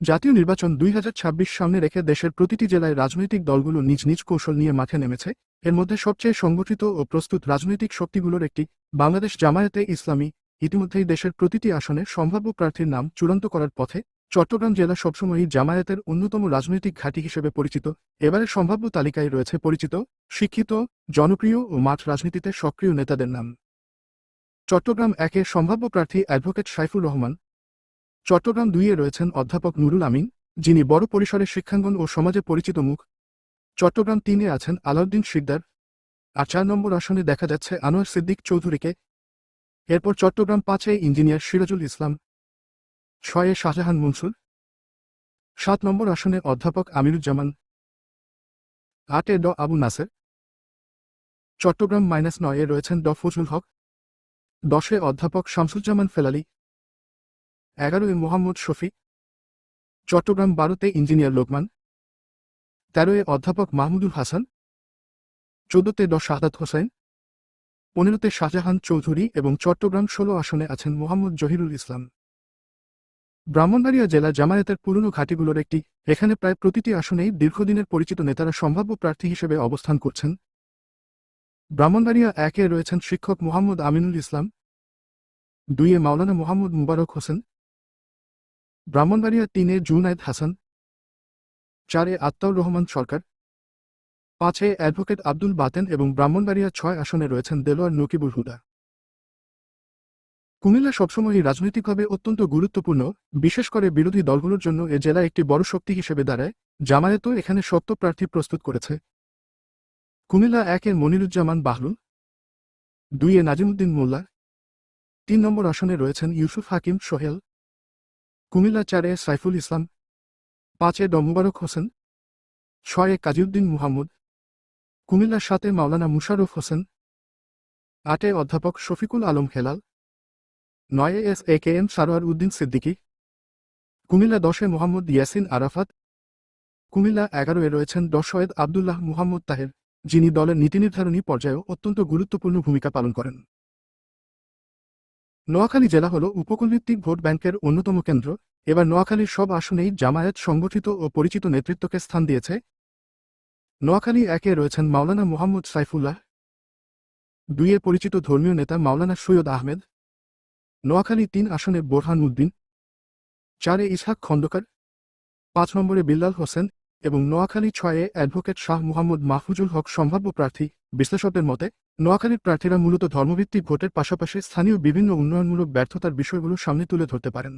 জাতীয় নির্বাচন 2026 সামনে রেখে দেশের প্রতিটি জেলায় রাজনৈতিক দলগুলো নিজ নিজ কৌশল নিয়ে মাঠে নেমেছে। এর মধ্যে সবচেয়ে সংগঠিত ও প্রস্তুত রাজনৈতিক শক্তিগুলোর একটি বাংলাদেশ জামায়াতে ইসলামী ইতিমধ্যেই দেশের প্রতিটি আসনে সম্ভাব্য প্রার্থীর নাম চূড়ান্ত করার পথে। চট্টগ্রাম জেলা সবসময়ই জামায়াতের অন্যতম রাজনৈতিক ঘাঁটি হিসেবে পরিচিত। এবারের সম্ভাব্য তালিকায় রয়েছে পরিচিত, শিক্ষিত, জনপ্রিয় ও মাঠ রাজনীতিতে সক্রিয় নেতাদের নাম। চট্টগ্রাম 1-এ সম্ভাব্য প্রার্থী অ্যাডভোকেট সাইফুর রহমান। চট্টগ্রাম 2-এ রয়েছেন অধ্যাপক নুরুল আমিন, যিনি বড় পরিসরে শিক্ষাঙ্গন ও সমাজে পরিচিত মুখ। চট্টগ্রাম 3-এ আছেন আলাউদ্দিন শিকদার। আর 4 নম্বর আসনে দেখা যাচ্ছে আনোয়ার সিদ্দিক চৌধুরীকে। এরপর চট্টগ্রাম 5-এ ইঞ্জিনিয়ার সিরাজুল ইসলাম। 6-এ শাহজাহান মনসুর। 7 নম্বর আসনে অধ্যাপক আমিরুজ্জামান। 8-এ ড আবু নাসের। চট্টগ্রাম -9-এ রয়েছেন ড ফজলুল হক। 10-এ অধ্যাপক শামসুজ্জামান ফেলালী। 11-এ মোহাম্মদ শফি। চট্টগ্রাম 12-তে ইঞ্জিনিয়ার লোকমান। 13-এ অধ্যাপক মাহমুদুল হাসান। 14-তে ড শাহাদাত হোসেন। 15-তে শাহজাহান চৌধুরী এবং চট্টগ্রাম 16 আসনে আছেন মোহাম্মদ জহিরুল ইসলাম। ব্রাহ্মণবাড়িয়া জেলা জামায়াতের পুরনো ঘাঁটিগুলোর একটি। এখানে প্রায় প্রতিটি আসনেই দীর্ঘদিনের পরিচিত নেতারা সম্ভাব্য প্রার্থী হিসেবে অবস্থান করছেন। ব্রাহ্মণবাড়িয়া 1-এ রয়েছেন শিক্ষক মোহাম্মদ আমিনুল ইসলাম। 2-এ মাওলানা মোহাম্মদ মুবারক হোসেন। ব্রাহ্মণবাড়িয়া 3-এ জুনায়েদ হাসান। 4-এ আত্তাউর রহমান সরকার। 5-এ অ্যাডভোকেট আব্দুল বাতেন এবং ব্রাহ্মণবাড়িয়া 6 আসনে রয়েছেন দেলোয়ার নকিবুল হুদা। কুমিল্লা সবসময়ই রাজনৈতিকভাবে অত্যন্ত গুরুত্বপূর্ণ, বিশেষ করে বিরোধী দলগুলোর জন্য এ জেলা একটি বড় শক্তি হিসেবে দাঁড়ায়। জামায়াতও এখানে শক্ত প্রার্থী প্রস্তুত করেছে। কুমিল্লা 1-এ মনিরুজ্জামান বাহলুল। 2-এ নাজিমুদ্দিন মোল্লা। 3 নম্বর আসনে রয়েছেন ইউসুফ হাকিম সোহেল। কুমিল্লা 4-এ সাইফুল ইসলাম। 5-এ ড মুবারক হোসেন। 6-এ কাজীউদ্দিন মুহাম্মদ। কুমিল্লা 7-এ মাওলানা মুশাররফ হোসেন। 8-এ অধ্যাপক শফিকুল আলম হেলাল। 9-এ এস.এ.কে.এম. সারোয়ার উদ্দিন সিদ্দিকী। কুমিল্লা 10-এ মোহাম্মদ ইয়াসিন আরাফাত। কুমিল্লা 11-এ রয়েছেন ড সৈয়দ আবদুল্লাহ মুহাম্মদ তাহের, যিনি দলের নীতিনির্ধারণী পর্যায়েও অত্যন্ত গুরুত্বপূর্ণ ভূমিকা পালন করেন। নোয়াখালী জেলা হল উপকূলভিত্তিক ভোট ব্যাংকের অন্যতম কেন্দ্র। এবার নোয়াখালীর সব আসনেই জামায়াত সংগঠিত ও পরিচিত নেতৃত্বকে স্থান দিয়েছে। নোয়াখালী 1-এ রয়েছেন মাওলানা মুহাম্মদ সাইফুল্লাহ। 2-এ পরিচিত ধর্মীয় নেতা মাওলানা সৈয়দ আহমেদ। নোয়াখালী 3 আসনে বোরহান উদ্দিন। 4-এ ইসহাক খন্দকার। 5 নম্বরে বিল্লাল হোসেন এবং নোয়াখালী 6-এ অ্যাডভোকেট শাহ মুহাম্মদ মাহফুজুল হক সম্ভাব্য প্রার্থী। বিশ্লেষকদের মতে নোয়াখালীর প্রার্থীরা মূলত ধর্মভিত্তিক ভোটের পাশাপাশি স্থানীয় বিভিন্ন উন্নয়নমূলক ব্যর্থতার বিষয়গুলো সামনে তুলে ধরতে পারেন।